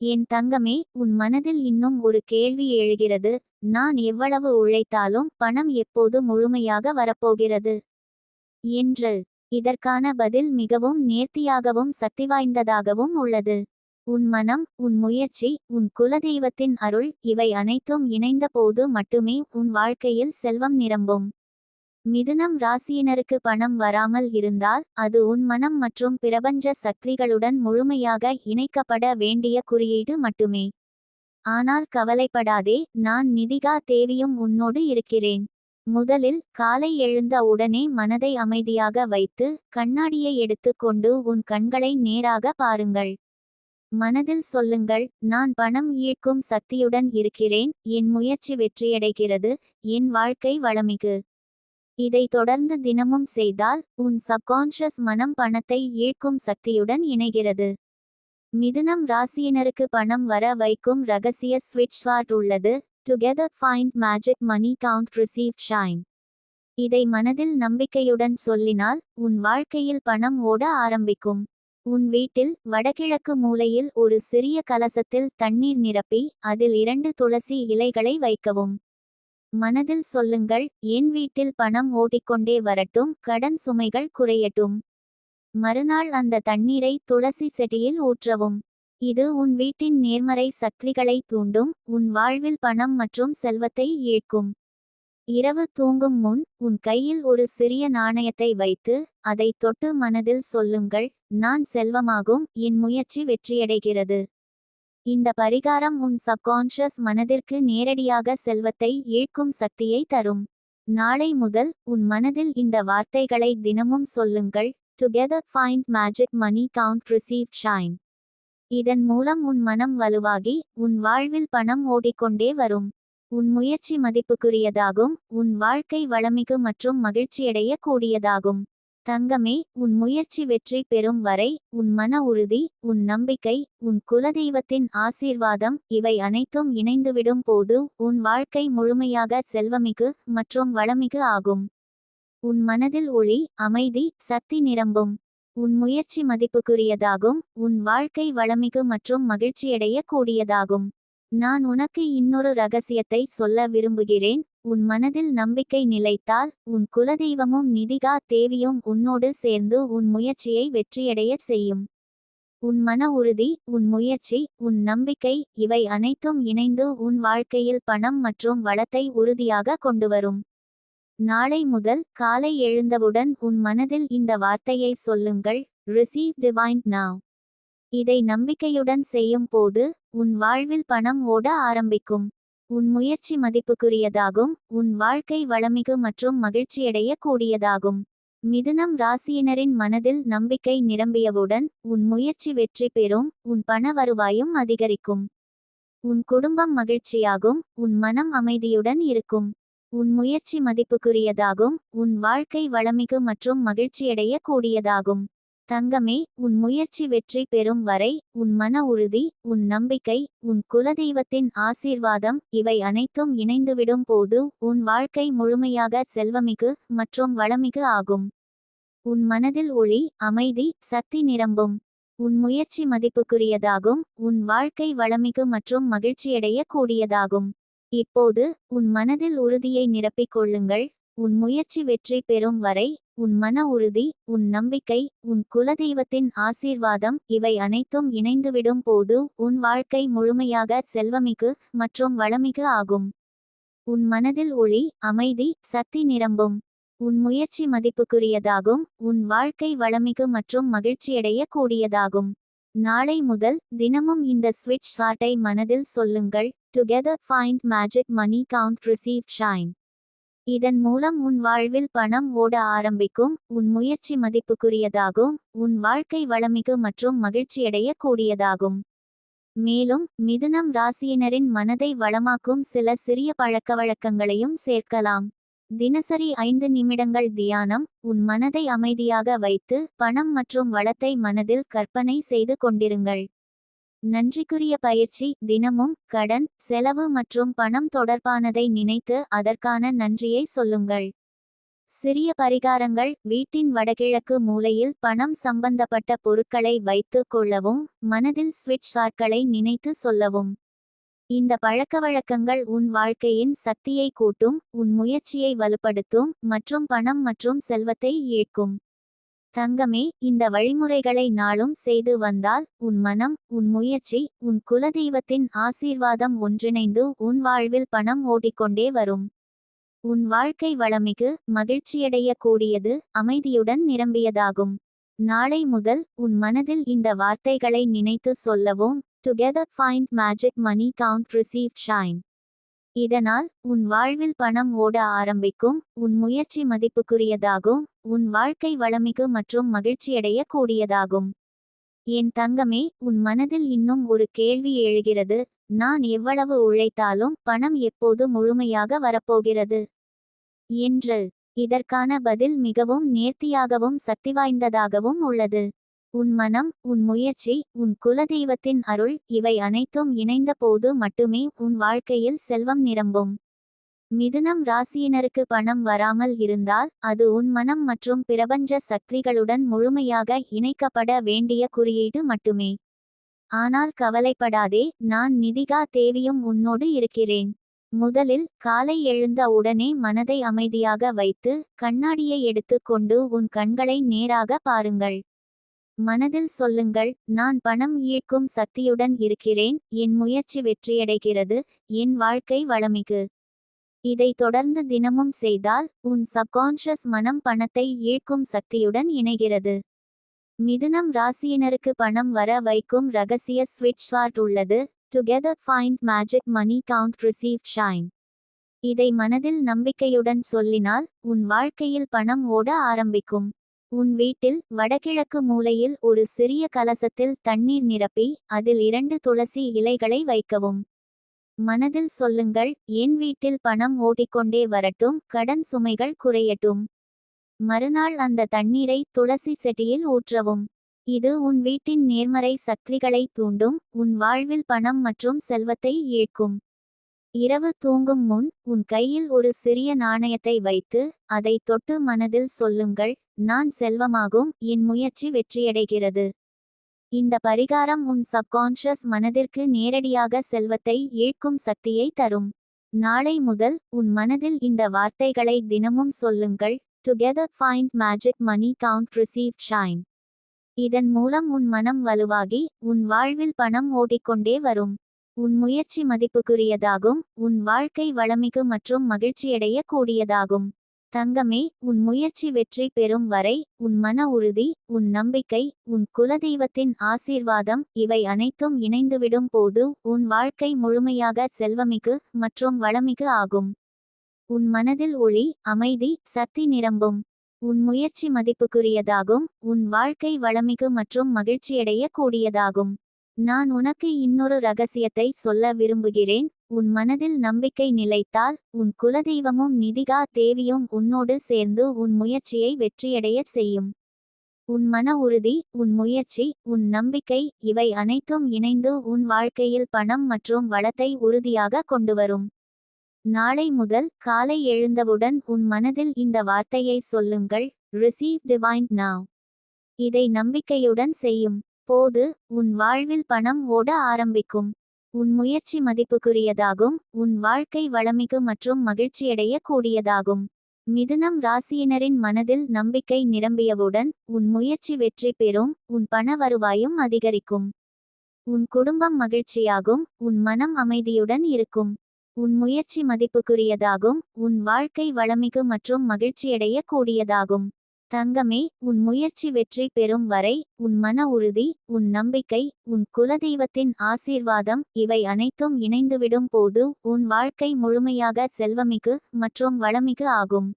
என் தங்கமே, உன் மனதில் இன்னும் ஒரு கேள்வி எழுகிறது. நான் எவ்வளவு உழைத்தாலும் பணம் எப்போது முழுமையாக வரப்போகிறது என்று. இதற்கான பதில் மிகவும் நேர்த்தியாகவும் சக்திவாய்ந்ததாகவும் உள்ளது. உன் மனம், உன் முயற்சி, உன் குலதெய்வத்தின் அருள் இவை அனைத்தும் இணைந்த போது மட்டுமே உன் வாழ்க்கையில் செல்வம் நிரம்பும். மிதுனம் ராசியினருக்கு பணம் வராமல் இருந்தால் அது உன் மனம் மற்றும் பிரபஞ்ச சக்திகளுடன் முழுமையாக இணைக்கப்பட வேண்டிய குறியீடு மட்டுமே. ஆனால் கவலைப்படாதே, நான் நிதிகா தேவியும் உன்னோடு இருக்கிறேன். முதலில் காலை எழுந்த உடனே மனதை அமைதியாக வைத்து கண்ணாடியை எடுத்துக்கொண்டு உன் கண்களை நேராக பாருங்கள். மனதில் சொல்லுங்கள், நான் பணம் ஈர்க்கும் சக்தியுடன் இருக்கிறேன், என் முயற்சி வெற்றியடைகிறது, என் வாழ்க்கை வளமிகு. இதை தொடர்ந்து தினமும் செய்தால் உன் சப்கான்ஷியஸ் மனம் பணத்தை ஈர்க்கும் சக்தியுடன் இணைகிறது. மிதுனம் ராசியினருக்கு பணம் வர வைக்கும் ரகசிய ஸ்விட்ச் வார்ட் உள்ளது. டுகெதர் ஃபைண்ட் மேஜிக் மணி கவுண்ட் ரிசீவ் ஷைன். இதை மனதில் நம்பிக்கையுடன் சொல்லினால் உன் வாழ்க்கையில் பணம் ஓட ஆரம்பிக்கும். உன் வீட்டில் வடகிழக்கு மூலையில் ஒரு சிறிய கலசத்தில் தண்ணீர் நிரப்பி அதில் 2 துளசி இலைகளை வைக்கவும். மனதில் சொல்லுங்கள், என் வீட்டில் பணம் ஓடிக்கொண்டே வரட்டும், கடன் சுமைகள் குறையட்டும். மறுநாள் அந்த தண்ணீரை துளசி செடியில் ஊற்றவும். இது உன் வீட்டின் நேர்மறை சக்திகளை தூண்டும், உன் வாழ்வில் பணம் மற்றும் செல்வத்தை ஈர்க்கும். இரவு தூங்கும் முன் உன் கையில் ஒரு சிறிய நாணயத்தை வைத்து அதை தொட்டு மனதில் சொல்லுங்கள், நான் செல்வமாகும், என் முயற்சி வெற்றியடைகிறது. இந்த பரிகாரம் உன் சப்கான்ஷியஸ் மனதிற்கு நேரடியாக செல்வத்தை ஈர்க்கும் சக்தியை தரும். நாளை முதல் உன் மனதில் இந்த வார்த்தைகளை தினமும் சொல்லுங்கள். டுகெதர் ஃபைண்ட் மேஜிக் மணி கவுண்ட் ரிசீவ் ஷைன். இதன் மூலம் உன் மனம் வலுவாகி உன் வாழ்வில் பணம் ஓடிக்கொண்டே வரும். உன் முயற்சி மதிப்புக்குரியதாகும், உன் வாழ்க்கை வளமிகு மற்றும் மகிழ்ச்சியடைய கூடியதாகும். தங்கமே, உன் முயற்சி வெற்றி பெறும் வரை உன் மன உறுதி, உன் நம்பிக்கை, உன் குலதெய்வத்தின் ஆசீர்வாதம் இவை அனைத்தும் இணைந்துவிடும் போது உன் வாழ்க்கை முழுமையாக செல்வமிகு மற்றும் வளமிகு ஆகும். உன் மனதில் ஒளி, அமைதி, சக்தி நிரம்பும். உன் முயற்சி மதிப்புக்குரியதாகும், உன் வாழ்க்கை வளமிகு மற்றும் மகிழ்ச்சியடைய கூடியதாகும். நான் உனக்கு இன்னொரு ரகசியத்தை சொல்ல விரும்புகிறேன். உன் மனதில் நம்பிக்கை நிலைத்தால் உன் குலதெய்வமும் நிதிகா தேவியும் உன்னோடு சேர்ந்து உன் முயற்சியை வெற்றியடைய செய்யும். உன் மன உறுதி, உன் முயற்சி, உன் நம்பிக்கை இவை அனைத்தும் இணைந்து உன் வாழ்க்கையில் பணம் மற்றும் வளத்தை உறுதியாக கொண்டுவரும். நாளை முதல் காலை எழுந்தவுடன் உன் மனதில் இந்த வார்த்தையை சொல்லுங்கள், ரிசீவ் டிவைன் நவ். இதை நம்பிக்கையுடன் செய்யும் போது உன் வாழ்வில் பணம் ஓட ஆரம்பிக்கும். உன் முயற்சி மதிப்புக்குரியதாகும், உன் வாழ்க்கை வளமிகு மற்றும் மகிழ்ச்சியடைய கூடியதாகும். மிதுனம் ராசியினரின் மனதில் நம்பிக்கை நிரம்பியவுடன் உன் முயற்சி வெற்றி பெறும், உன் பண வருவாயும் அதிகரிக்கும். உன் குடும்பம் மகிழ்ச்சியாகும், உன் மனம் அமைதியுடன் இருக்கும். உன் முயற்சி மதிப்புக்குரியதாகும், உன் வாழ்க்கை வளமிகு மற்றும் மகிழ்ச்சியடைய கூடியதாகும். தங்கமே, உன் முயற்சி வெற்றி பெறும் வரை உன் மன உறுதி, உன் நம்பிக்கை, உன் குலதெய்வத்தின் ஆசீர்வாதம் இவை அனைத்தும் இணைந்துவிடும் போது உன் வாழ்க்கை முழுமையாக செல்வமிகு மற்றும் வளமிகு ஆகும். உன் மனதில் ஒளி, அமைதி, சக்தி நிரம்பும். உன் முயற்சி மதிப்புக்குரியதாகும், உன் வாழ்க்கை வளமிகு மற்றும் மகிழ்ச்சியடைய கூடியதாகும். இப்போது உன் மனதில் உறுதியை நிரப்பிக் கொள்ளுங்கள். உன் முயற்சி வெற்றி பெறும் வரை உன் மன உறுதி, உன் நம்பிக்கை, உன் குலதெய்வத்தின் ஆசீர்வாதம் இவை அனைத்தும் இணைந்துவிடும் போது உன் வாழ்க்கை முழுமையாக செல்வமிகு மற்றும் வளமிகு ஆகும். உன் மனதில் ஒளி, அமைதி, சக்தி நிரம்பும். உன் முயற்சி மதிப்புக்குரியதாகும், உன் வாழ்க்கை வளமிகு மற்றும் மகிழ்ச்சியடைய கூடியதாகும். நாளை முதல் தினமும் இந்த ஸ்விட்ச் வார்ட்டை மனதில் சொல்லுங்கள். டுகெதர் ஃபைண்ட் மேஜிக் மணி கவுண்ட் ரிசீவ் ஷைன். இதன் மூலம் உன் வாழ்வில் பணம் ஓட ஆரம்பிக்கும், உன் முயற்சி மதிப்புக்குரியதாகும், உன் வாழ்க்கை வளமிகு மற்றும் மகிழ்ச்சியடைய கூடியதாகும். மேலும் மிதுனம் ராசியினரின் மனதை வளமாக்கும் சில சிறிய பழக்கவழக்கங்களையும் சேர்க்கலாம். தினசரி 5 நிமிடங்கள் தியானம். உன் மனதை அமைதியாக வைத்து பணம் மற்றும் வளத்தை மனதில் கற்பனை செய்து கொண்டிருங்கள். நன்றிக்குரிய பயிற்சி. தினமும் கடன், செலவு மற்றும் பணம் தொடர்பானதை நினைத்து அதற்கான நன்றியை சொல்லுங்கள். சிறிய பரிகாரங்கள்: வீட்டின் வடகிழக்கு மூலையில் பணம் சம்பந்தப்பட்ட பொருட்களை வைத்து கொள்ளவும், மனதில் ஸ்விட்ச் வார்த்தைகளை நினைத்து சொல்லவும். இந்த பழக்கவழக்கங்கள் உன் வாழ்க்கையின் சக்தியை கூட்டும், உன் முயற்சியை வலுப்படுத்தும் மற்றும் பணம் மற்றும் செல்வத்தை ஈர்க்கும். தங்கமே, இந்த வழிமுறைகளை நாளும் செய்து வந்தால் உன் மனம், உன் முயற்சி, உன் குலதெய்வத்தின் ஆசீர்வாதம் ஒன்றிணைந்து உன் வாழ்வில் பணம் ஓடிக்கொண்டே வரும். உன் வாழ்க்கை வளமிகு, மகிழ்ச்சியடைய கூடியது, அமைதியுடன் நிரம்பியதாகும். நாளை முதல் உன் மனதில் இந்த வார்த்தைகளை நினைத்து சொல்லவும்: Together find magic, money count, receive, shine. இதனால் உன் வாழ்வில் பணம் ஓட ஆரம்பிக்கும், உன் முயற்சி மதிப்புக்குரியதாகும், உன் வாழ்க்கை வளமிகு மற்றும் மகிழ்ச்சியடைய கூடியதாகும். என் தங்கமே, உன் மனதில் இன்னும் ஒரு கேள்வி எழுகிறது: நான் எவ்வளவு உழைத்தாலும் பணம் எப்போது முழுமையாக வரப்போகிறது என்று. இதற்கான பதில் மிகவும் நேர்த்தியாகவும் சக்திவாய்ந்ததாகவும் உள்ளது. உன் மனம், உன் முயற்சி, உன் குலதெய்வத்தின் அருள் இவை அனைத்தும் இணைந்த போது மட்டுமே உன் வாழ்க்கையில் செல்வம் நிரம்பும். மிதுனம் ராசியினருக்கு பணம் வராமல் இருந்தால் அது உன் மனம் மற்றும் பிரபஞ்ச சக்திகளுடன் முழுமையாக இணைக்கப்பட வேண்டிய குறியீடு மட்டுமே. ஆனால் கவலைப்படாதே, நான் நிதிகா தேவியும் உன்னோடு இருக்கிறேன். முதலில் காலை எழுந்த உடனே மனதை அமைதியாக வைத்து கண்ணாடியை எடுத்து கொண்டு உன் கண்களை நேராக பாருங்கள். மனதில் சொல்லுங்கள்: நான் பணம் ஈர்க்கும் சக்தியுடன் இருக்கிறேன், என் முயற்சி வெற்றியடைகிறது, என் வாழ்க்கை வளமிகு. இதை தொடர்ந்து தினமும் செய்தால் உன் சப்கான்ஷியஸ் மனம் பணத்தை ஈர்க்கும் சக்தியுடன் இணைகிறது. மிதுனம் ராசியினருக்கு பணம் வர வைக்கும் ரகசிய ஸ்விட்ச் வார்ட் உள்ளது: Together find magic, money count, receive, shine. இதை மனதில் நம்பிக்கையுடன் சொல்லினால் உன் வாழ்க்கையில் பணம் ஓட ஆரம்பிக்கும். உன் வீட்டில் வடகிழக்கு மூலையில் ஒரு சிறிய கலசத்தில் தண்ணீர் நிரப்பி அதில் 2 துளசி இலைகளை வைக்கவும். மனதில் சொல்லுங்கள்: என் வீட்டில் பணம் ஓடிக்கொண்டே வரட்டும், கடன் சுமைகள் குறையட்டும். மறுநாள் அந்த தண்ணீரை துளசி செடியில் ஊற்றவும். இது உன் வீட்டின் நேர்மறை சக்திகளை தூண்டும், உன் வாழ்வில் பணம் மற்றும் செல்வத்தை ஈர்க்கும். இரவு தூங்கும் முன் உன் கையில் ஒரு சிறிய நாணயத்தை வைத்து அதை தொட்டு மனதில் சொல்லுங்கள்: நான் செல்வமாகும், என் முயற்சி வெற்றியடைகிறது. இந்த பரிகாரம் உன் சப்கான்ஷியஸ் மனதிற்கு நேரடியாக செல்வத்தை ஈர்க்கும் சக்தியை தரும். நாளை முதல் உன் மனதில் இந்த வார்த்தைகளை தினமும் சொல்லுங்கள்: Together find magic, money count, receive, shine. இதன் மூலம் உன் மனம் வலுவாகி உன் வாழ்வில் பணம் ஓடிக்கொண்டே வரும். உன் முயற்சி மதிப்புக்குரியதாகும், உன் வாழ்க்கை வளமிகு மற்றும் மகிழ்ச்சியடைய கூடியதாகும். தங்கமே, உன் முயற்சி வெற்றி பெறும் வரை உன் மன உறுதி, உன் நம்பிக்கை, உன் குலதெய்வத்தின் ஆசீர்வாதம் இவை அனைத்தும் இணைந்துவிடும் போது உன் வாழ்க்கை முழுமையாக செல்வமிகு மற்றும் வளமிகு ஆகும். உன் மனதில் ஒளி, அமைதி, சக்தி நிரம்பும். உன் முயற்சி மதிப்புக்குரியதாகும், உன் வாழ்க்கை வளமிகு மற்றும் மகிழ்ச்சியடைய கூடியதாகும். நான் உனக்கு இன்னொரு ரகசியத்தை சொல்ல விரும்புகிறேன். உன் மனதில் நம்பிக்கை நிலைத்தால் உன் குலதெய்வமும் நிதிகா தேவியும் உன்னோடு சேர்ந்து உன் முயற்சியை வெற்றியடைய செய்யும். உன் மன உறுதி, உன் முயற்சி, உன் நம்பிக்கை இவை அனைத்தும் இணைந்து உன் வாழ்க்கையில் பணம் மற்றும் வளத்தை உறுதியாக கொண்டுவரும். நாளை முதல் காலை எழுந்தவுடன் உன் மனதில் இந்த வார்த்தையை சொல்லுங்கள்: Receive divine now. இதை நம்பிக்கையுடன் செய்யும் போது உன் வாழ்வில் பணம் ஓட ஆரம்பிக்கும். உன் முயற்சி மதிப்புக்குரியதாகும், உன் வாழ்க்கை வளமிகு மற்றும் மகிழ்ச்சியடைய கூடியதாகும். மிதுனம் ராசியினரின் மனதில் நம்பிக்கை நிரம்பியவுடன் உன் முயற்சி வெற்றி பெறும், உன் பண வருவாயும் அதிகரிக்கும். உன் குடும்பம் மகிழ்ச்சியாகும், உன் மனம் அமைதியுடன் இருக்கும். உன் முயற்சி மதிப்புக்குரியதாகும், உன் வாழ்க்கை வளமிகு மற்றும் மகிழ்ச்சியடைய கூடியதாகும். தங்கமே, உன் முயற்சி வெற்றி பெறும் வரை உன் மன உறுதி, உன் நம்பிக்கை, உன் குலதெய்வத்தின் ஆசீர்வாதம் இவை அனைத்தும் இணைந்துவிடும் போது உன் வாழ்க்கை முழுமையாக செல்வமிகு மற்றும் வளமிகு ஆகும்.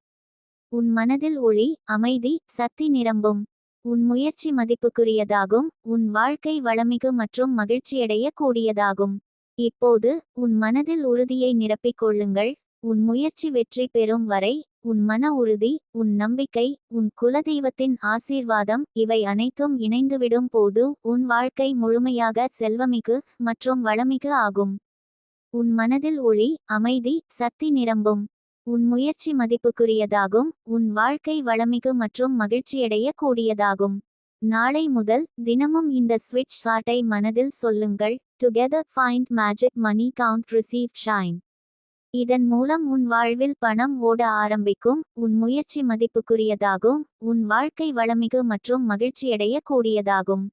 உன் மனதில் ஒளி, அமைதி, சக்தி நிரம்பும். உன் முயற்சி மதிப்புக்குரியதாகும், உன் வாழ்க்கை வளமிகு மற்றும் மகிழ்ச்சியடைய கூடியதாகும். இப்போது உன் மனதில் உறுதியை நிரப்பிக் கொள்ளுங்கள். உன் முயற்சி வெற்றி பெறும் வரை உன் மன உறுதி, உன் நம்பிக்கை, உன் குலதெய்வத்தின் ஆசீர்வாதம் இவை அனைத்தும் இணைந்துவிடும் போது உன் வாழ்க்கை முழுமையாக செல்வமிகு மற்றும் வளமிகு ஆகும். உன் மனதில் ஒளி, அமைதி, சக்தி நிரம்பும். உன் முயற்சி மதிப்புக்குரியதாகும். உன் வாழ்க்கை வளமிகு மற்றும் மகிழ்ச்சியடைய கூடியதாகும். நாளை முதல் தினமும் இந்த ஸ்விட்ச் ஹார்ட்டை மனதில் சொல்லுங்கள். டுகெதர் ஃபைண்ட் மேஜிக் மணி கவுண்ட் ரிசீவ் ஷைன். இதன் மூலம் உன் வாழ்வில் பணம் ஓட ஆரம்பிக்கும். உன் முயற்சி மதிப்புக்குரியதாகும். உன் வாழ்க்கை வளமிகு மற்றும் மகிழ்ச்சியடைய கூடியதாகும்.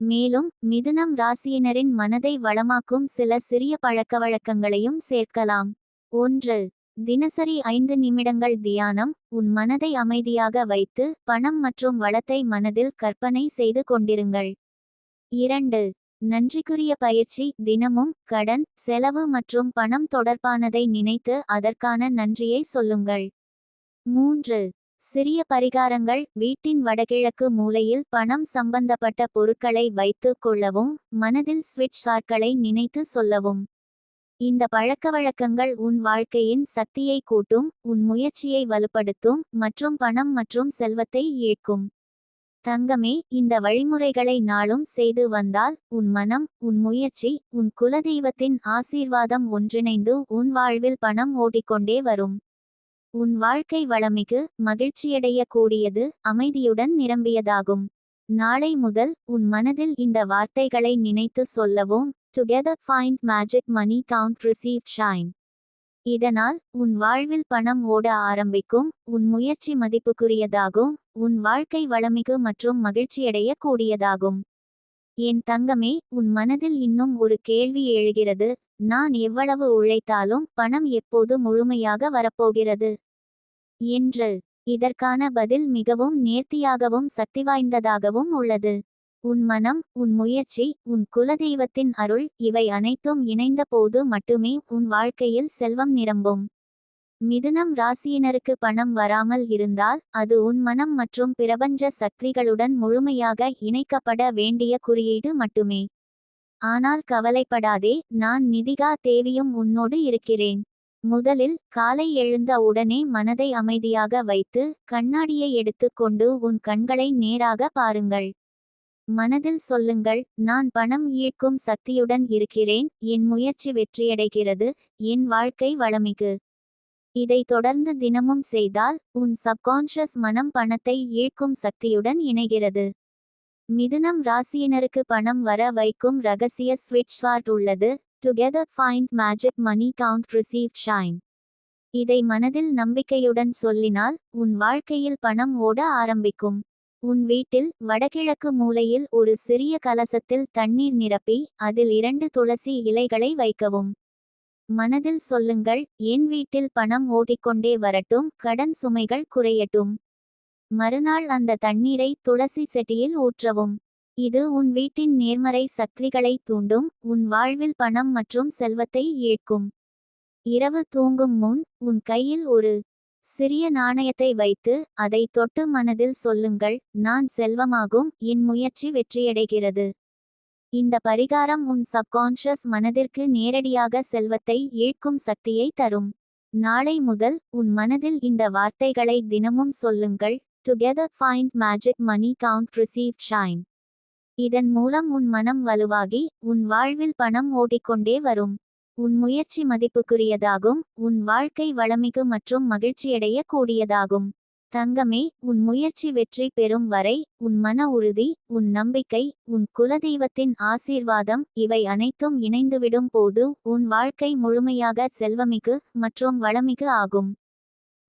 மேலும் மிதுனம் ராசியினரின் மனதை வளமாக்கும் சில சிறிய பழக்கவழக்கங்களையும் சேர்க்கலாம். 1. தினசரி 5 நிமிடங்கள் தியானம். உன் மனதை அமைதியாக வைத்து பணம் மற்றும் வளத்தை மனதில் கற்பனை செய்து கொண்டிருங்கள். 2. நன்றிக்குரிய பயிற்சி. தினமும் கடன், செலவு மற்றும் பணம் தொடர்பானதை நினைத்து அதற்கான நன்றியை சொல்லுங்கள். 3. சிறிய பரிகாரங்கள். வீட்டின் வடகிழக்கு மூலையில் பணம் சம்பந்தப்பட்ட பொருட்களை வைத்து கொள்ளவும் மனதில் ஸ்விட்ச் ஹார்ட்களை நினைத்து சொல்லவும். இந்த பழக்கவழக்கங்கள் உன் வாழ்க்கையின் சக்தியை கூட்டும், உன் முயற்சியை வலுப்படுத்தும் மற்றும் பணம் மற்றும் செல்வத்தை ஈர்க்கும். தங்கமே, இந்த வழிமுறைகளை நாளும் செய்து வந்தால் உன் மனம், உன் முயற்சி, உன் குலதெய்வத்தின் ஆசீர்வாதம் ஒன்றிணைந்து உன் வாழ்வில் பணம் ஓடிக்கொண்டே வரும். உன் வாழ்க்கை வளமிகு, மகிழ்ச்சியடைய கூடியது, அமைதியுடன் நிரம்பியதாகும். நாளை முதல் உன் மனதில் இந்த வார்த்தைகளை நினைத்து சொல்லவும். டுகெதர் ஃபைண்ட் மேஜிக் மணி கவுண்ட் ரிசீவ் ஷைன். இதனால் உன் வாழ்வில் பணம் ஓட ஆரம்பிக்கும். உன் முயற்சி மதிப்புக்குரியதாகும். உன் வாழ்க்கை வளமிகு மற்றும் மகிழ்ச்சியடைய கூடியதாகும். என் தங்கமே, உன் மனதில் இன்னும் ஒரு கேள்வி எழுகிறது. நான் எவ்வளவு உழைத்தாலும் பணம் எப்போது முழுமையாக வரப்போகிறது என்று. இதற்கான பதில் மிகவும் நேர்த்தியாகவும் சக்திவாய்ந்ததாகவும் உள்ளது. உன் மனம், உன் முயற்சி, உன் குலதெய்வத்தின் அருள் இவை அனைத்தும் இணைந்த போது மட்டுமே உன் வாழ்க்கையில் செல்வம் நிரம்பும். மிதுனம் ராசியினருக்கு பணம் வராமல் இருந்தால் அது உன் மனம் மற்றும் பிரபஞ்ச சக்திகளுடன் முழுமையாக இணைக்கப்பட வேண்டிய குறியீடு மட்டுமே. ஆனால் கவலைப்படாதே, நான் நிதிகா தேவியும் உன்னோடு இருக்கிறேன். முதலில் காலை எழுந்த உடனே மனதை அமைதியாக வைத்து கண்ணாடியை எடுத்துக்கொண்டு உன் கண்களை நேராக பாருங்கள். மனதில் சொல்லுங்கள், நான் பணம் ஈர்க்கும் சக்தியுடன் இருக்கிறேன். என் முயற்சி வெற்றியடைகிறது. என் வாழ்க்கை வளமிகு. இதை தொடர்ந்து தினமும் செய்தால் உன் சப்கான்ஷியஸ் மனம் பணத்தை ஈர்க்கும் சக்தியுடன் இணைகிறது. மிதுனம் ராசியினருக்கு பணம் வர வைக்கும் ரகசிய ஸ்விட்ச் ஹார்ட் உள்ளது. டுகெதர் ஃபைண்ட் மேஜிக் மணி கவுண்ட் ரிசீவ் ஷைன். இதை மனதில் நம்பிக்கையுடன் சொல்லினால் உன் வாழ்க்கையில் பணம் ஓட ஆரம்பிக்கும். உன் வீட்டில் வடகிழக்கு மூலையில் ஒரு சிறிய கலசத்தில் தண்ணீர் நிரப்பி அதில் 2 துளசி இலைகளை வைக்கவும். மனதில் சொல்லுங்கள், என் வீட்டில் பணம் ஓடிக்கொண்டே வரட்டும், கடன் சுமைகள் குறையட்டும். மறுநாள் அந்த தண்ணீரை துளசி செடியில் ஊற்றவும். இது உன் வீட்டின் நேர்மறை சக்திகளை தூண்டும், உன் வாழ்வில் பணம் மற்றும் செல்வத்தை ஈர்க்கும். இரவு தூங்கும் முன் உன் கையில் ஒரு சிறிய நாணயத்தை வைத்து அதை தொட்டு மனதில் சொல்லுங்கள், நான் செல்வமாகும். என் முயற்சி வெற்றியடைகிறது. இந்த பரிகாரம் உன் சப்கான்ஷியஸ் மனதிற்கு நேரடியாக செல்வத்தை ஈர்க்கும் சக்தியை தரும். நாளை முதல் உன் மனதில் இந்த வார்த்தைகளை தினமும் சொல்லுங்கள். டுகெதர் ஃபைண்ட் மேஜிக் மணி கவுண்ட் ரிசீவ் ஷைன். இதன் மூலம் உன் மனம் வலுவாகி உன் வாழ்வில் பணம் ஓடிக்கொண்டே வரும். உன் முயற்சி மதிப்புக்குரியதாகும். உன் வாழ்க்கை வளமிகு மற்றும் மகிழ்ச்சியடைய கூடியதாகும். தங்கமே, உன் முயற்சி வெற்றி பெறும் வரை உன் மன உறுதி, உன் நம்பிக்கை, உன் குலதெய்வத்தின் ஆசீர்வாதம் இவை அனைத்தும் இணைந்துவிடும் போது உன் வாழ்க்கை முழுமையாக செல்வமிகு மற்றும் வளமிகு ஆகும்.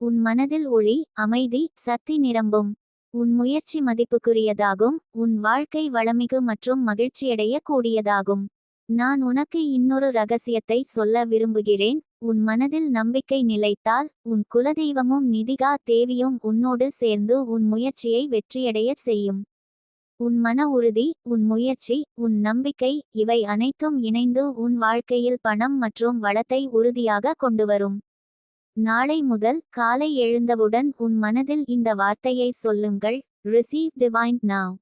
உன் மனதில் ஒளி, அமைதி, சக்தி நிரம்பும். உன் முயற்சி மதிப்புக்குரியதாகும். உன் வாழ்க்கை வளமிகு மற்றும் மகிழ்ச்சியடைய கூடியதாகும். நான் உனக்கு இன்னொரு ரகசியத்தை சொல்ல விரும்புகிறேன். உன் மனதில் நம்பிக்கை நிலைத்தால் உன் குலதெய்வமும் நிதிகா தேவியும் உன்னோடு சேர்ந்து உன் முயற்சியை வெற்றியடைய செய்யும். உன் மன உறுதி, உன் முயற்சி, உன் நம்பிக்கை இவை அனைத்தும் இணைந்து உன் வாழ்க்கையில் பணம் மற்றும் வளத்தை உறுதியாக கொண்டுவரும். நாளை முதல் காலை எழுந்தவுடன் உன் மனதில் இந்த வார்த்தையை சொல்லுங்கள், ரிசீவ் டிவைன் நவ்.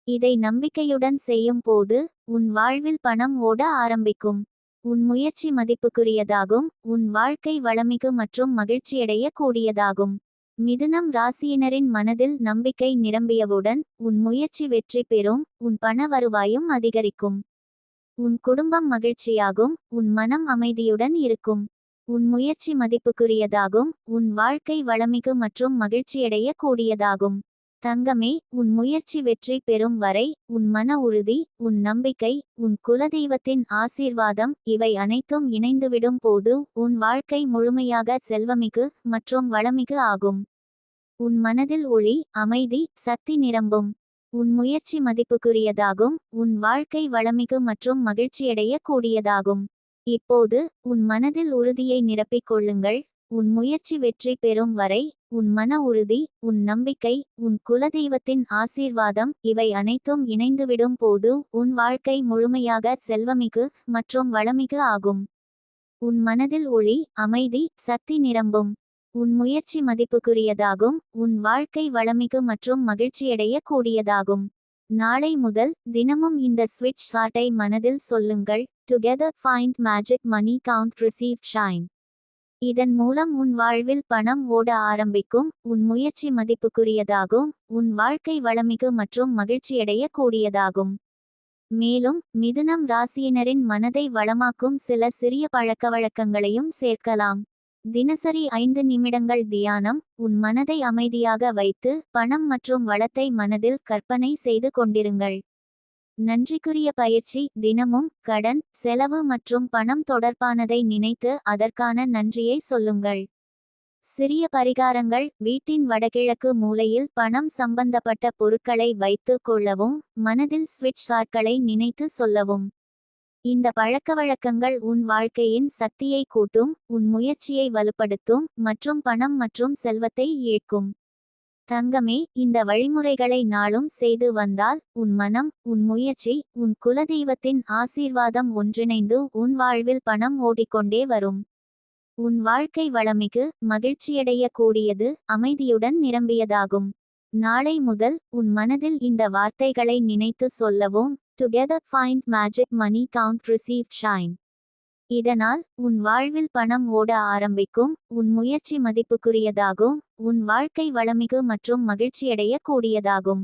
இதை நம்பிக்கையுடன் செய்யும் போது உன் வாழ்வில் பணம் ஓட ஆரம்பிக்கும். உன் முயற்சி மதிப்புக்குரியதாகும். உன் வாழ்க்கை வளமிகு மற்றும் மகிழ்ச்சியடைய கூடியதாகும். மிதுனம் ராசியினரின் மனதில் நம்பிக்கை நிரம்பியவுடன் உன் முயற்சி வெற்றி பெறும். உன் பண வருவாயும் அதிகரிக்கும். உன் குடும்பம் மகிழ்ச்சியாகும். உன் மனம் அமைதியுடன் இருக்கும். உன் முயற்சி மதிப்புக்குரியதாகும். உன் வாழ்க்கை வளமிகு மற்றும் மகிழ்ச்சியடைய கூடியதாகும். தங்கமே, உன் முயற்சி வெற்றி பெறும் வரை உன் மன உறுதி, உன் நம்பிக்கை, உன் குலதெய்வத்தின் ஆசீர்வாதம் இவை அனைத்தும் இணைந்துவிடும் போது உன் வாழ்க்கை முழுமையாக செல்வமிகு மற்றும் வளமிகு ஆகும். உன் மனதில் ஒளி, அமைதி, சக்தி நிரம்பும். உன் முயற்சி மதிப்புக்குரியதாகும். உன் வாழ்க்கை வளமிகு மற்றும் மகிழ்ச்சியடைய கூடியதாகும். இப்போது உன் மனதில் உறுதியை நிரப்பிக் கொள்ளுங்கள். உன் முயற்சி வெற்றி பெறும் வரை உன் மன உறுதி, உன் நம்பிக்கை, உன் குலதெய்வத்தின் ஆசீர்வாதம் இவை அனைத்தும் இணைந்துவிடும் போது உன் வாழ்க்கை முழுமையாக செல்வமிகு மற்றும் வளமிகு ஆகும். உன் மனதில் ஒளி, அமைதி, சக்தி நிரம்பும். உன் முயற்சி மதிப்புக்குரியதாகும். உன் வாழ்க்கை வளமிகு மற்றும் மகிழ்ச்சியடைய கூடியதாகும். நாளை முதல் தினமும் இந்த ஸ்விட்ச் ஹார்ட்டை மனதில் சொல்லுங்கள். டுகெதர் ஃபைண்ட் மேஜிக் மணி கவுண்ட் ரிசீவ் ஷைன். இதன் மூலம் உன் வாழ்வில் பணம் ஓட ஆரம்பிக்கும். உன் முயற்சி மதிப்புக்குரியதாகும். உன் வாழ்க்கை வளமிகு மற்றும் மகிழ்ச்சியடைய கூடியதாகும். மேலும் மிதுனம் ராசியினரின் மனதை வளமாக்கும் சில சிறிய பழக்கவழக்கங்களையும் சேர்க்கலாம். தினசரி 5 நிமிடங்கள் தியானம். உன் மனதை அமைதியாக வைத்து பணம் மற்றும் வளத்தை மனதில் கற்பனை செய்து கொண்டிருங்கள். நன்றிக்குரிய பயிற்சி. தினமும் கடன், செலவு மற்றும் பணம் தொடர்பானதை நினைத்து அதற்கான நன்றியை சொல்லுங்கள். சிறிய பரிகாரங்கள். வீட்டின் வடகிழக்கு மூலையில் பணம் சம்பந்தப்பட்ட பொருட்களை வைத்து கொள்ளவும். மனதில் ஸ்விட்ச் ஹார்ட்களை நினைத்து சொல்லவும். இந்த பழக்கவழக்கங்கள் உன் வாழ்க்கையின் சக்தியை கூட்டும், உன் முயற்சியை வலுப்படுத்தும் மற்றும் பணம் மற்றும் செல்வத்தை ஈர்க்கும். தங்கமே, இந்த வழிமுறைகளை நாளும் செய்து வந்தால் உன் மனம், உன் முயற்சி, உன் குலதெய்வத்தின் ஆசீர்வாதம் ஒன்றிணைந்து உன் வாழ்வில் பணம் ஓடிக்கொண்டே வரும். உன் வாழ்க்கை வளமிகு, மகிழ்ச்சியடைய கூடியது, அமைதியுடன் நிரம்பியதாகும். நாளை முதல் உன் மனதில் இந்த வார்த்தைகளை நினைத்து சொல்லவும். டுகெதர் ஃபைண்ட் மேஜிக் மணி கவுண்ட் ரிசீவ் ஷைன். இதனால் உன் வாழ்வில் பணம் ஓட ஆரம்பிக்கும். உன் முயற்சி மதிப்புக்குரியதாகும். உன் வாழ்க்கை வளமிகு மற்றும் மகிழ்ச்சியடைய கூடியதாகும்.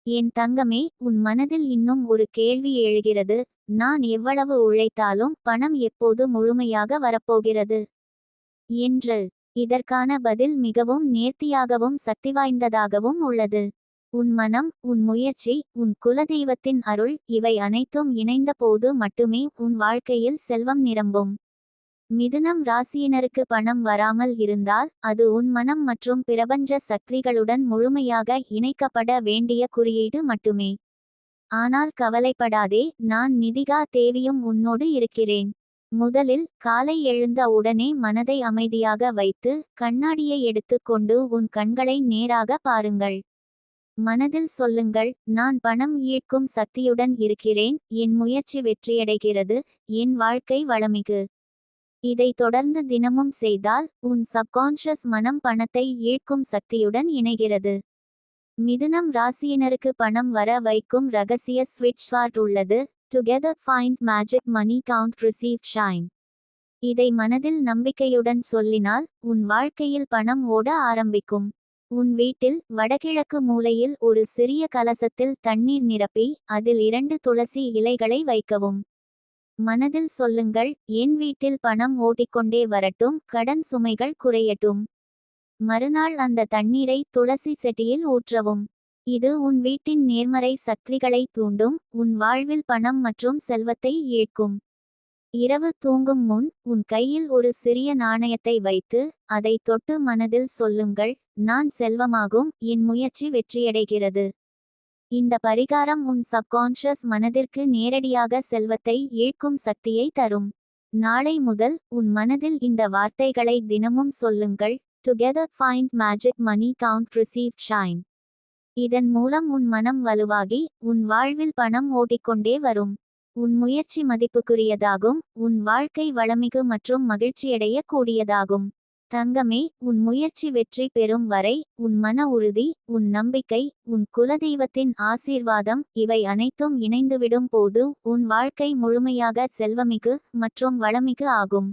என் தங்கமே, உன் மனதில் இன்னும் ஒரு கேள்வி எழுகிறது. நான் எவ்வளவு உழைத்தாலும் பணம் எப்போது முழுமையாக வரப்போகிறது என்று. இதற்கான பதில் மிகவும் நேர்த்தியாகவும் சக்திவாய்ந்ததாகவும் உள்ளது. உன் மனம், உன் முயற்சி, உன் குலதெய்வத்தின் அருள் இவை அனைத்தும் இணைந்த போது மட்டுமே உன் வாழ்க்கையில் செல்வம் நிரம்பும். மிதுனம் ராசியினருக்கு பணம் வராமல் இருந்தால் அது உன் மனம் மற்றும் பிரபஞ்ச சக்திகளுடன் முழுமையாக இணைக்கப்பட வேண்டிய குறியீடு மட்டுமே. ஆனால் கவலைப்படாதே, நான் நிதிகா தேவியும் உன்னோடு இருக்கிறேன். முதலில் காலை எழுந்த உடனே மனதை அமைதியாக வைத்து கண்ணாடியை எடுத்துக்கொண்டு உன் கண்களை நேராக பாருங்கள். மனதில் சொல்லுங்கள், நான் பணம் ஈர்க்கும் சக்தியுடன் இருக்கிறேன். என் முயற்சி வெற்றியடைகிறது. என் வாழ்க்கை வளமிகு. இதை தொடர்ந்து தினமும் செய்தால் உன் சப்கான்ஷியஸ் மனம் பணத்தை ஈர்க்கும் சக்தியுடன் இணைகிறது. மிதுனம் ராசியினருக்கு பணம் வர வைக்கும் ரகசிய ஸ்விட்ச் ஹார்ட் உள்ளது. டுகெதர் ஃபைண்ட் மேஜிக் மணி கவுண்ட் ரிசீவ் ஷைன். இதை மனதில் நம்பிக்கையுடன் சொல்லினால் உன் வாழ்க்கையில் பணம் ஓட ஆரம்பிக்கும். உன் வீட்டில் வடகிழக்கு மூலையில் ஒரு சிறிய கலசத்தில் தண்ணீர் நிரப்பி அதில் 2 துளசி இலைகளை வைக்கவும். மனதில் சொல்லுங்கள், என் வீட்டில் பணம் ஓடிக்கொண்டே வரட்டும், கடன் சுமைகள் குறையட்டும். மறுநாள் அந்த தண்ணீரை துளசி செடியில் ஊற்றவும். இது உன் வீட்டின் நேர்மறை சக்திகளை தூண்டும், உன் வாழ்வில் பணம் மற்றும் செல்வத்தை ஈர்க்கும். இரவு தூங்கும் முன் உன் கையில் ஒரு சிறிய நாணயத்தை வைத்து அதை தொட்டு மனதில் சொல்லுங்கள், நான் செல்வமாகும். என் முயற்சி வெற்றியடைகிறது. இந்த பரிகாரம் உன் சப்கான்ஷியஸ் மனதிற்கு நேரடியாக செல்வத்தை ஈர்க்கும் சக்தியை தரும். நாளை முதல் உன் மனதில் இந்த வார்த்தைகளை தினமும் சொல்லுங்கள். டுகெதர் ஃபைண்ட் மேஜிக் மணி கவுண்ட் ரிசீவ் ஷைன். இதன் மூலம் உன் மனம் வலுவாகி உன் வாழ்வில் பணம் ஓடிக்கொண்டே வரும். உன் முயற்சி மதிப்புக்குரியதாகும். உன் வாழ்க்கை வளமிகு மற்றும் மகிழ்ச்சியடைய கூடியதாகும். தங்கமே, உன் முயற்சி வெற்றி பெறும் வரை உன் மன உறுதி, உன் நம்பிக்கை, உன் குலதெய்வத்தின் ஆசீர்வாதம் இவை அனைத்தும் இணைந்துவிடும் போது உன் வாழ்க்கை முழுமையாக செல்வமிகு மற்றும் வளமிகு ஆகும்.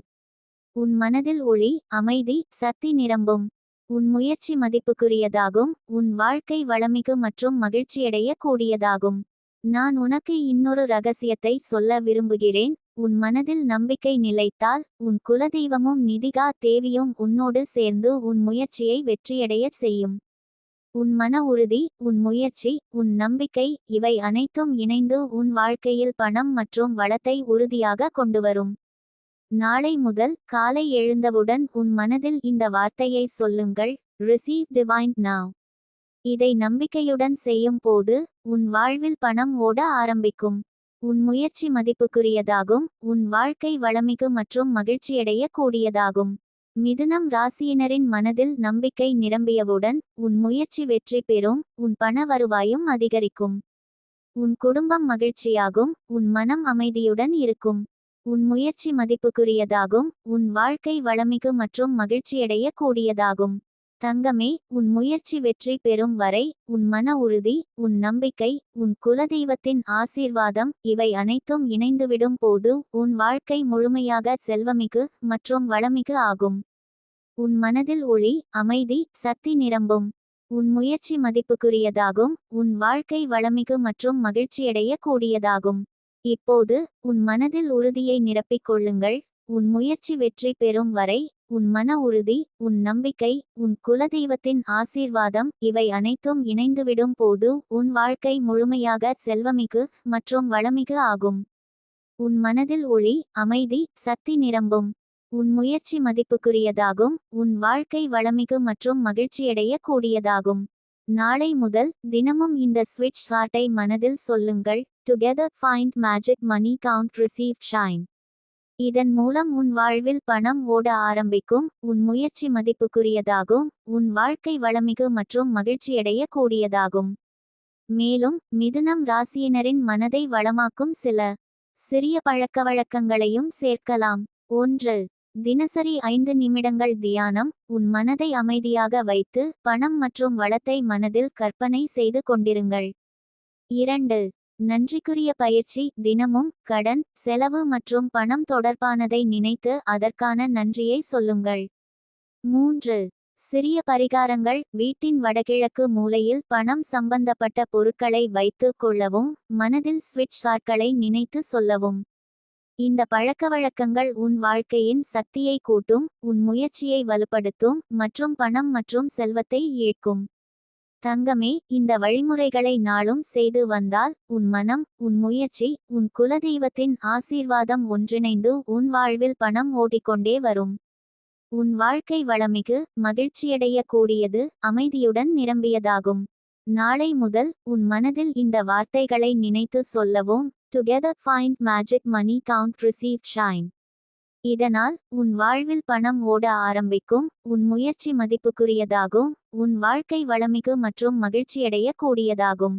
உன் மனதில் ஒளி, அமைதி, சக்தி நிரம்பும். உன் முயற்சி மதிப்புக்குரியதாகும். உன் வாழ்க்கை வளமிகு மற்றும் மகிழ்ச்சியடைய கூடியதாகும். நான் உனக்கு இன்னொரு ரகசியத்தை சொல்ல விரும்புகிறேன். உன் மனதில் நம்பிக்கை நிலைத்தால் உன் குலதெய்வமும் நிதிகா தேவியும் உன்னோடு சேர்ந்து உன் முயற்சியை வெற்றியடையச் செய்யும். உன் மன உறுதி, உன் முயற்சி, உன் நம்பிக்கை இவை அனைத்தும் இணைந்து உன் வாழ்க்கையில் பணம் மற்றும் வளத்தை உறுதியாக கொண்டுவரும். நாளை முதல் காலை எழுந்தவுடன் உன் மனதில் இந்த வார்த்தையை சொல்லுங்கள், ரிசீவ் டிவைன் நவ். இதை நம்பிக்கையுடன் செய்யும் போது உன் வாழ்வில் பணம் ஓட ஆரம்பிக்கும். உன் முயற்சி மதிப்புக்குரியதாகும். உன் வாழ்க்கை வளமிகு மற்றும் மகிழ்ச்சியடைய கூடியதாகும். மிதுனம் ராசியினரின் மனதில் நம்பிக்கை நிரம்பியவுடன் உன் முயற்சி வெற்றி பெறும். உன் பண வருவாயும் அதிகரிக்கும். உன் குடும்பம் மகிழ்ச்சியாகும். உன் மனம் அமைதியுடன் இருக்கும். உன் முயற்சி மதிப்புக்குரியதாகும். உன் வாழ்க்கை வளமிகு மற்றும் மகிழ்ச்சியடைய கூடியதாகும். தங்கமே, உன் முயற்சி வெற்றி பெறும் வரை உன் மன உறுதி, உன் நம்பிக்கை, உன் குலதெய்வத்தின் ஆசீர்வாதம் இவை அனைத்தும் இணைந்துவிடும் போது உன் வாழ்க்கை முழுமையாக செல்வமிகு மற்றும் வளமிகு ஆகும். உன் மனதில் ஒளி, அமைதி, சக்தி நிரம்பும். உன் முயற்சி மதிப்புக்குரியதாகும். உன் வாழ்க்கை வளமிகு மற்றும் மகிழ்ச்சியடைய கூடியதாகும். இப்போது உன் மனதில் உறுதியை நிரப்பிக் கொள்ளுங்கள். உன் முயற்சி வெற்றி பெறும் வரை உன் மன உறுதி, உன் நம்பிக்கை, உன் குலதெய்வத்தின் ஆசீர்வாதம் இவை அனைத்தும் இணைந்துவிடும் போது உன் வாழ்க்கை முழுமையாக செல்வமிகு மற்றும் வளமிகு ஆகும். உன் மனதில் ஒளி, அமைதி, சக்தி நிரம்பும். உன் முயற்சி மதிப்புக்குரியதாகும். உன் வாழ்க்கை வளமிகு மற்றும் மகிழ்ச்சியடைய கூடியதாகும். நாளை முதல் தினமும் இந்த ஸ்விட்ச் ஹார்ட்டை மனதில் சொல்லுங்கள், டுகெதர் ஃபைண்ட் மேஜிக் மணி கவுண்ட் ரிசீவ் ஷைன். இதன் மூலம் உன் வாழ்வில் பணம் ஓட ஆரம்பிக்கும். உன் முயற்சி மதிப்புக்குரியதாகும். உன் வாழ்க்கை வளமிகு மற்றும் மகிழ்ச்சியடைய கூடியதாகும். மேலும் மிதுனம் ராசியினரின் மனதை வளமாக்கும் சில சிறிய பழக்கவழக்கங்களையும் சேர்க்கலாம். 1. தினசரி 5 நிமிடங்கள் தியானம். உன் மனதை அமைதியாக வைத்து பணம் மற்றும் வளத்தை மனதில் கற்பனை செய்து கொண்டிருங்கள். 2. நன்றிக்குரிய பயிற்சி. தினமும் கடன், செலவு மற்றும் பணம் தொடர்பானதை நினைத்து அதற்கான நன்றியை சொல்லுங்கள். 3. சிறிய பரிகாரங்கள். வீட்டின் வடகிழக்கு மூலையில் பணம் சம்பந்தப்பட்ட பொருட்களை வைத்து கொள்ளவும் மனதில் ஸ்விட்ச் ஹார்ட்களை நினைத்து சொல்லவும். இந்த பழக்கவழக்கங்கள் உன் வாழ்க்கையின் சக்தியை கூட்டும், உன் முயற்சியை வலுப்படுத்தும் மற்றும் பணம் மற்றும் செல்வத்தை ஈர்க்கும். தங்கமே, இந்த வழிமுறைகளை நாளும் செய்து வந்தால் உன் மனம், உன் முயற்சி, உன் குலதெய்வத்தின் ஆசீர்வாதம் ஒன்றிணைந்து உன் வாழ்வில் பணம் ஓடிக்கொண்டே வரும். உன் வாழ்க்கை வளமிகு, மகிழ்ச்சியடைய கூடியது, அமைதியுடன் நிரம்பியதாகும். நாளை முதல் உன் மனதில் இந்த வார்த்தைகளை நினைத்து சொல்லவும், டுகெதர் ஃபைண்ட் மேஜிக் மணி கவுண்ட் ரிசீவ் ஷைன். இதனால் உன் வாழ்வில் பணம் ஓட ஆரம்பிக்கும். உன் முயற்சி மதிப்புக்குரியதாகும். உன் வாழ்க்கை வளமிகு மற்றும் மகிழ்ச்சியடைய கூடியதாகும்.